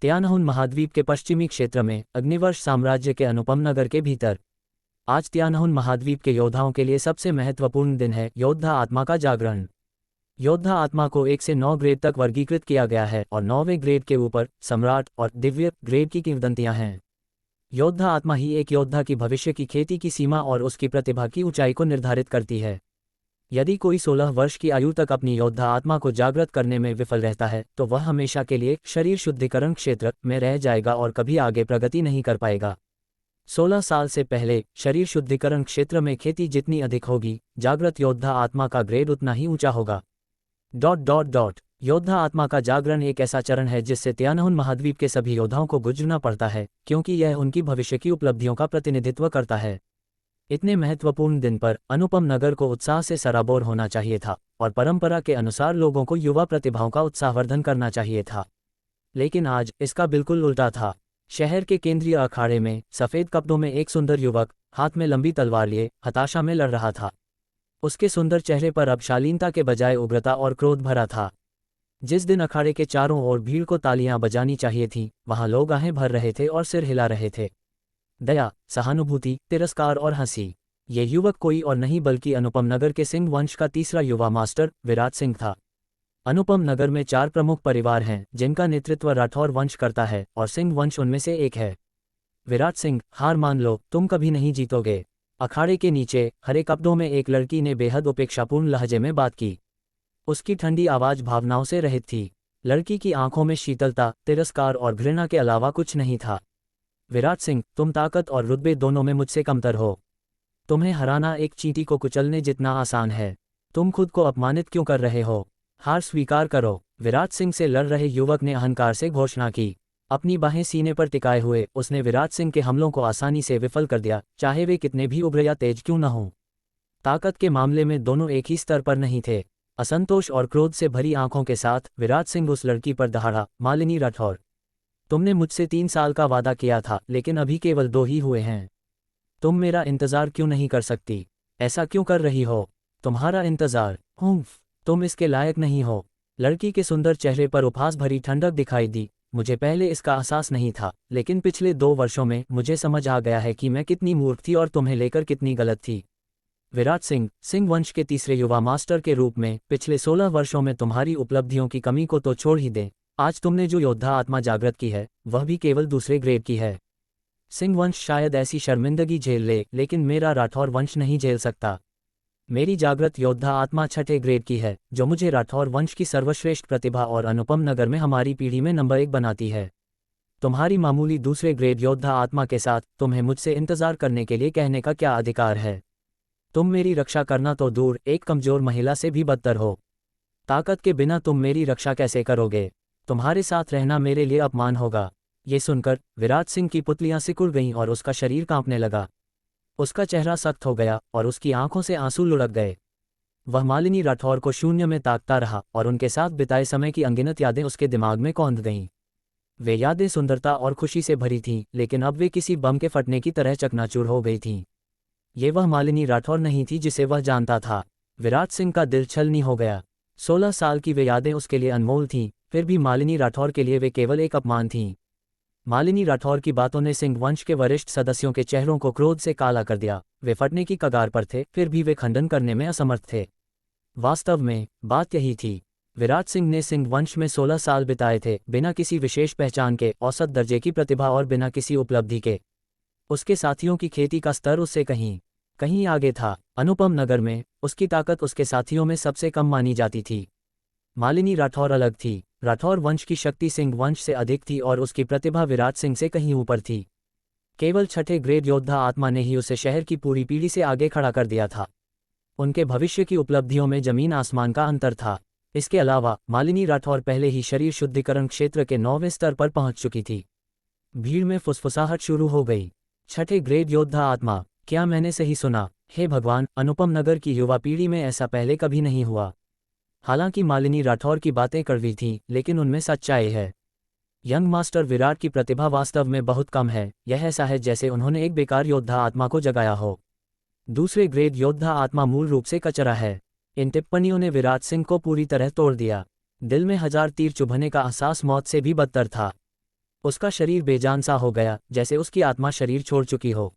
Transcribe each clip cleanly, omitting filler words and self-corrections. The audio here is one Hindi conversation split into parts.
त्यानहुन महाद्वीप के पश्चिमी क्षेत्र में अग्निवर्ष साम्राज्य के अनुपम नगर के भीतर। आज त्यानहुन महाद्वीप के योद्धाओं के लिए सबसे महत्वपूर्ण दिन है योद्धा आत्मा का जागरण। योद्धा आत्मा को 1 से 9 ग्रेड तक वर्गीकृत किया गया है और 9वें ग्रेड के ऊपर सम्राट और दिव्य ग्रेड की किंवदंतियां हैं। योद्धा आत्मा ही एक योद्धा की भविष्य की खेती की सीमा और उसकी प्रतिभा की ऊंचाई को निर्धारित करती है। यदि कोई 16 वर्ष की आयु तक अपनी योद्धा आत्मा को जागृत करने में विफल रहता है तो वह हमेशा के लिए शरीर शुद्धिकरण क्षेत्र में रह जाएगा और कभी आगे प्रगति नहीं कर पाएगा। 16 साल से पहले शरीर शुद्धिकरण क्षेत्र में खेती जितनी अधिक होगी, जागृत योद्धा आत्मा का ग्रेड उतना ही ऊंचा होगा। योद्धा आत्मा का जागरण एक ऐसा चरण है जिससे त्यानहुन महाद्वीप के सभी योद्धाओं को गुजरना पड़ता है, क्योंकि यह उनकी भविष्य की उपलब्धियों का प्रतिनिधित्व करता है। इतने महत्वपूर्ण दिन पर अनुपम नगर को उत्साह से सराबोर होना चाहिए था और परंपरा के अनुसार लोगों को युवा प्रतिभाओं का उत्साहवर्धन करना चाहिए था। लेकिन आज इसका बिल्कुल उल्टा था। शहर के केंद्रीय अखाड़े में सफेद कपड़ों में एक सुंदर युवक हाथ में लंबी तलवार लिए हताशा में लड़ रहा था। उसके सुंदर चेहरे पर अब शालीनता के बजाय उग्रता और क्रोध भरा था। जिस दिन अखाड़े के चारों ओर भीड़ को तालियां बजानी चाहिए थीं, वहां लोग आहें भर रहे थे और सिर हिला रहे थे। दया, सहानुभूति, तिरस्कार और हंसी। ये युवक कोई और नहीं बल्कि अनुपम नगर के सिंह वंश का तीसरा युवा मास्टर विराट सिंह था। अनुपम नगर में 4 प्रमुख परिवार हैं जिनका नेतृत्व राठौर वंश करता है और सिंह वंश उनमें से एक है। विराट सिंह, हार मान लो, तुम कभी नहीं जीतोगे। अखाड़े के नीचे हरे कपड़ों में एक लड़की ने बेहद उपेक्षापूर्ण लहजे में बात की। उसकी ठंडी आवाज भावनाओं से रहित थी। लड़की की आंखों में शीतलता, तिरस्कार और घृणा के अलावा कुछ नहीं था। विराट सिंह, तुम ताकत और रुतबे दोनों में मुझसे कमतर हो। तुम्हें हराना एक चींटी को कुचलने जितना आसान है। तुम खुद को अपमानित क्यों कर रहे हो? हार स्वीकार करो। विराट सिंह से लड़ रहे युवक ने अहंकार से घोषणा की। अपनी बाहें सीने पर टिकाए हुए उसने विराट सिंह के हमलों को आसानी से विफल कर दिया, चाहे वे कितने भी उग्र या तेज क्यों न हों। ताकत के मामले में दोनों एक ही स्तर पर नहीं थे। असंतोष और क्रोध से भरी आंखों के साथ विराट सिंह उस लड़की पर दहाड़ा, मालिनी राठौर, तुमने मुझसे 3 साल का वादा किया था, लेकिन अभी केवल 2 ही हुए हैं। तुम मेरा इंतजार क्यों नहीं कर सकती? ऐसा क्यों कर रही हो? तुम्हारा इंतजार, तुम इसके लायक नहीं हो। लड़की के सुंदर चेहरे पर उपहास भरी ठंडक दिखाई दी। मुझे पहले इसका एहसास नहीं था, लेकिन पिछले 2 वर्षों में मुझे समझ आ गया है कि मैं कितनी मूर्ख थी और तुम्हें लेकर कितनी गलत थी। विराट सिंह, सिंह वंश के तीसरे युवा मास्टर के रूप में पिछले 16 वर्षों में तुम्हारी उपलब्धियों की कमी को तो छोड़ ही दें, आज तुमने जो योद्धा आत्मा जागृत की है वह भी केवल दूसरे ग्रेड की है। सिंह वंश शायद ऐसी शर्मिंदगी झेल ले, लेकिन मेरा राठौर वंश नहीं झेल सकता। मेरी जागृत योद्धा आत्मा 6ठे ग्रेड की है, जो मुझे राठौर वंश की सर्वश्रेष्ठ प्रतिभा और अनुपम नगर में हमारी पीढ़ी में नंबर 1 बनाती है। तुम्हारी मामूली दूसरे ग्रेड योद्धा आत्मा के साथ तुम्हें मुझसे इंतजार करने के लिए कहने का क्या अधिकार है? तुम मेरी रक्षा करना तो दूर, एक कमजोर महिला से भी बदतर हो। ताकत के बिना तुम मेरी रक्षा कैसे करोगे? तुम्हारे साथ रहना मेरे लिए अपमान होगा। ये सुनकर विराट सिंह की पुतलियां सिकुड़ गईं और उसका शरीर कांपने लगा। उसका चेहरा सख्त हो गया और उसकी आंखों से आंसू लुढ़क गए। वह मालिनी राठौर को शून्य में ताकता रहा और उनके साथ बिताए समय की अनगिनत यादें उसके दिमाग में कौंध गईं। वे यादें सुंदरता और खुशी से भरी थीं, लेकिन अब वे किसी बम के फटने की तरह चकनाचूर हो गई थीं। ये वह मालिनी राठौर नहीं थी जिसे वह जानता था। विराट सिंह का दिल छलनी हो गया। 16 साल की वे यादें उसके लिए अनमोल थीं, फिर भी मालिनी राठौर के लिए वे केवल एक अपमान थीं। मालिनी राठौर की बातों ने सिंह वंश के वरिष्ठ सदस्यों के चेहरों को क्रोध से काला कर दिया। वे फटने की कगार पर थे, फिर भी वे खंडन करने में असमर्थ थे। वास्तव में बात यही थी। विराट सिंह ने सिंह वंश में 16 साल बिताए थे, बिना किसी विशेष पहचान के, औसत दर्जे की प्रतिभा और बिना किसी उपलब्धि के। उसके साथियों की खेती का स्तर उससे कहीं आगे था। अनुपम नगर में उसकी ताकत उसके साथियों में सबसे कम मानी जाती थी। मालिनी राठौर अलग थी। राठौर वंश की शक्ति सिंह वंश से अधिक थी और उसकी प्रतिभा विराट सिंह से कहीं ऊपर थी। केवल 6ठे ग्रेड योद्धा आत्मा ने ही उसे शहर की पूरी पीढ़ी से आगे खड़ा कर दिया था। उनके भविष्य की उपलब्धियों में जमीन आसमान का अंतर था। इसके अलावा मालिनी राठौर पहले ही शरीर शुद्धिकरण क्षेत्र के 9वें स्तर पर पहुंच चुकी थी। भीड़ में फुसफुसाहट शुरू हो गई। 6ठे ग्रेड योद्धा आत्मा, क्या मैंने सही सुना? हे भगवान, अनुपम नगर की युवा पीढ़ी में ऐसा पहले कभी नहीं हुआ। हालांकि मालिनी राठौर की बातें कड़वी थीं, लेकिन उनमें सच्चाई है। यंग मास्टर विराट की प्रतिभा वास्तव में बहुत कम है। यह ऐसा है जैसे उन्होंने एक बेकार योद्धा आत्मा को जगाया हो। दूसरे ग्रेड योद्धा आत्मा मूल रूप से कचरा है। इन टिप्पणियों ने विराट सिंह को पूरी तरह तोड़ दिया। दिल में 1000 तीर चुभने का एहसास मौत से भी बदतर था। उसका शरीर बेजान सा हो गया, जैसे उसकी आत्मा शरीर छोड़ चुकी हो।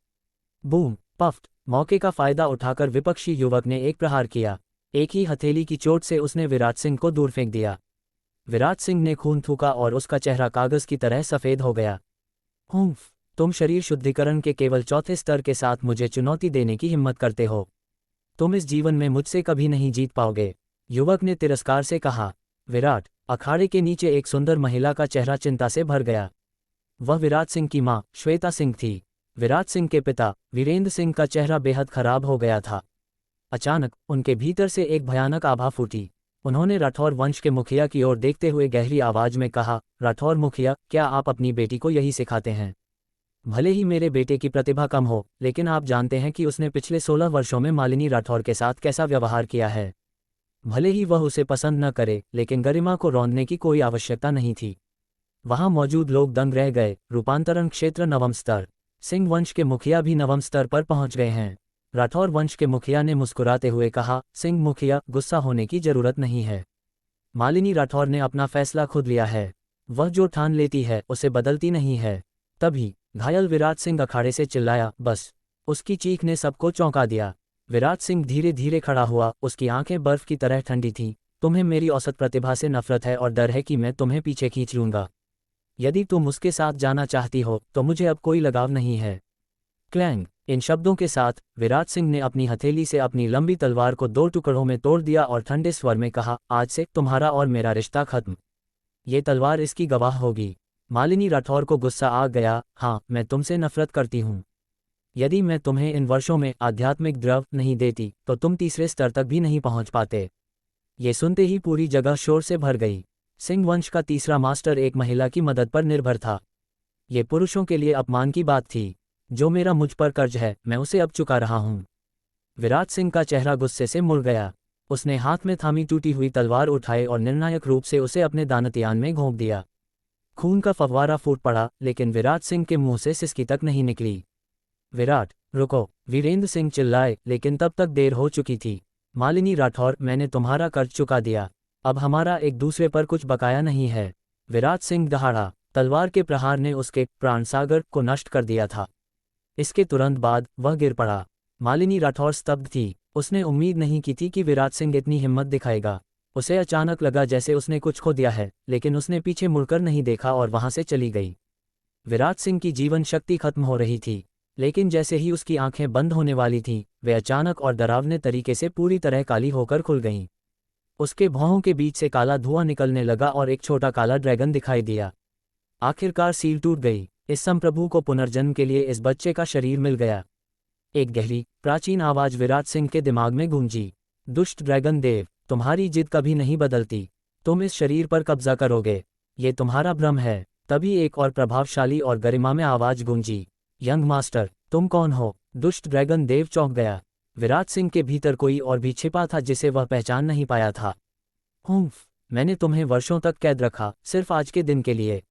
बूम पफ्ट। मौके का फायदा उठाकर विपक्षी युवक ने एक प्रहार किया। एक ही हथेली की चोट से उसने विराट सिंह को दूर फेंक दिया। विराट सिंह ने खून थूका और उसका चेहरा कागज की तरह सफ़ेद हो गया। हुम्फ, तुम शरीर शुद्धिकरण के केवल चौथे स्तर के साथ मुझे चुनौती देने की हिम्मत करते हो। तुम इस जीवन में मुझसे कभी नहीं जीत पाओगे, युवक ने तिरस्कार से कहा। विराट। अखाड़े के नीचे एक सुंदर महिला का चेहरा चिंता से भर गया। वह विराट सिंह की मां श्वेता सिंह थी। विराट सिंह के पिता वीरेंद्र सिंह का चेहरा बेहद खराब हो गया था। अचानक उनके भीतर से एक भयानक आभा फूटी। उन्होंने राठौर वंश के मुखिया की ओर देखते हुए गहरी आवाज में कहा, राठौर मुखिया, क्या आप अपनी बेटी को यही सिखाते हैं? भले ही मेरे बेटे की प्रतिभा कम हो, लेकिन आप जानते हैं कि उसने पिछले 16 वर्षों में मालिनी राठौर के साथ कैसा व्यवहार किया है। भले ही वह उसे पसंद न करे, लेकिन गरिमा को रौंदने की कोई आवश्यकता नहीं थी। वहां मौजूद लोग दंग रह गए। रूपांतरण क्षेत्र नवम स्तर। सिंह वंश के मुखिया भी नवम स्तर पर पहुंच गए हैं। राठौर वंश के मुखिया ने मुस्कुराते हुए कहा, सिंह मुखिया, गुस्सा होने की जरूरत नहीं है। मालिनी राठौर ने अपना फैसला खुद लिया है। वह जो ठान लेती है उसे बदलती नहीं है। तभी घायल विराट सिंह अखाड़े से चिल्लाया, बस। उसकी चीख ने सबको चौंका दिया। विराट सिंह धीरे धीरे खड़ा हुआ, उसकी आंखें बर्फ की तरह ठंडी थीं। तुम्हें मेरी औसत प्रतिभा से नफरत है और डर है कि मैं तुम्हें पीछे खींच लूंगा। यदि तुम उसके साथ जाना चाहती हो तो मुझे अब कोई लगाव नहीं है। क्लैंग। इन शब्दों के साथ विराट सिंह ने अपनी हथेली से अपनी लंबी तलवार को 2 टुकड़ों में तोड़ दिया और ठंडे स्वर में कहा, आज से तुम्हारा और मेरा रिश्ता खत्म। ये तलवार इसकी गवाह होगी। मालिनी राठौर को गुस्सा आ गया। हाँ, मैं तुमसे नफरत करती हूँ। यदि मैं तुम्हें इन वर्षों में आध्यात्मिक द्रव नहीं देती तो तुम तीसरे स्तर तक भी नहीं पहुंच पाते। ये सुनते ही पूरी जगह शोर से भर गई। सिंह वंश का तीसरा मास्टर एक महिला की मदद पर निर्भर था। ये पुरुषों के लिए अपमान की बात थी। जो मेरा मुझ पर कर्ज है, मैं उसे अब चुका रहा हूं। विराट सिंह का चेहरा गुस्से से मुड़ गया। उसने हाथ में थामी टूटी हुई तलवार उठाई और निर्णायक रूप से उसे अपने दानतयान में घोंप दिया। खून का फव्वारा फूट पड़ा, लेकिन विराट सिंह के मुंह से सिसकी तक नहीं निकली। विराट, रुको, वीरेंद्र सिंह चिल्लाए, लेकिन तब तक देर हो चुकी थी। मालिनी राठौर, मैंने तुम्हारा कर्ज चुका दिया। अब हमारा एक दूसरे पर कुछ बकाया नहीं है। विराट सिंह दहाड़ा। तलवार के प्रहार ने उसके प्राणसागर को नष्ट कर दिया था। इसके तुरंत बाद वह गिर पड़ा। मालिनी राठौर स्तब्ध थी। उसने उम्मीद नहीं की थी कि विराट सिंह इतनी हिम्मत दिखाएगा। उसे अचानक लगा जैसे उसने कुछ खो दिया है, लेकिन उसने पीछे मुड़कर नहीं देखा और वहां से चली गई। विराट सिंह की जीवन शक्ति खत्म हो रही थी, लेकिन जैसे ही उसकी आंखें बंद होने वाली थीं, वे अचानक और डरावने तरीके से पूरी तरह काली होकर खुल गईं। उसके भौहों के बीच से काला धुआं निकलने लगा और एक छोटा काला ड्रैगन दिखाई दिया। आखिरकार सील टूट गई। इस संप्रभु को पुनर्जन्म के लिए इस बच्चे का शरीर मिल गया। एक गहरी प्राचीन आवाज विराट सिंह के दिमाग में गूंजी। दुष्ट ड्रैगन देव, तुम्हारी जिद कभी नहीं बदलती। तुम इस शरीर पर कब्जा करोगे। ये तुम्हारा भ्रम है। तभी एक और प्रभावशाली और गरिमा में आवाज गूंजी, यंग मास्टर, तुम कौन हो? दुष्ट ड्रैगन देव चौंक गया। विराट सिंह के भीतर कोई और भी छिपा था जिसे वह पहचान नहीं पाया था। हुम्फ, मैंने तुम्हें वर्षों तक कैद रखा, सिर्फ आज के दिन के लिए।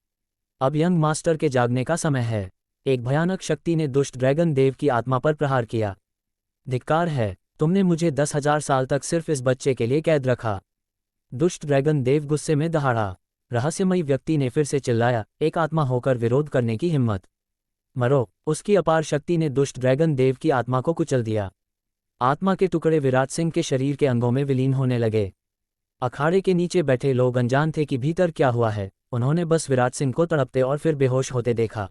अब यंग मास्टर के जागने का समय है। एक भयानक शक्ति ने दुष्ट ड्रैगन देव की आत्मा पर प्रहार किया। धिक्कार है, तुमने मुझे 10,000 साल तक सिर्फ इस बच्चे के लिए कैद रखा। दुष्ट ड्रैगन देव गुस्से में दहाड़ा। रहस्यमयी व्यक्ति ने फिर से चिल्लाया, एक आत्मा होकर विरोध करने की हिम्मत। मरो। उसकी अपार शक्ति ने दुष्ट ड्रैगन देव की आत्मा को कुचल दिया। आत्मा के टुकड़े विराट सिंह के शरीर के अंगों में विलीन होने लगे। अखाड़े के नीचे बैठे लोग अनजान थे कि भीतर क्या हुआ है। उन्होंने बस विराट सिंह को तड़पते और फिर बेहोश होते देखा।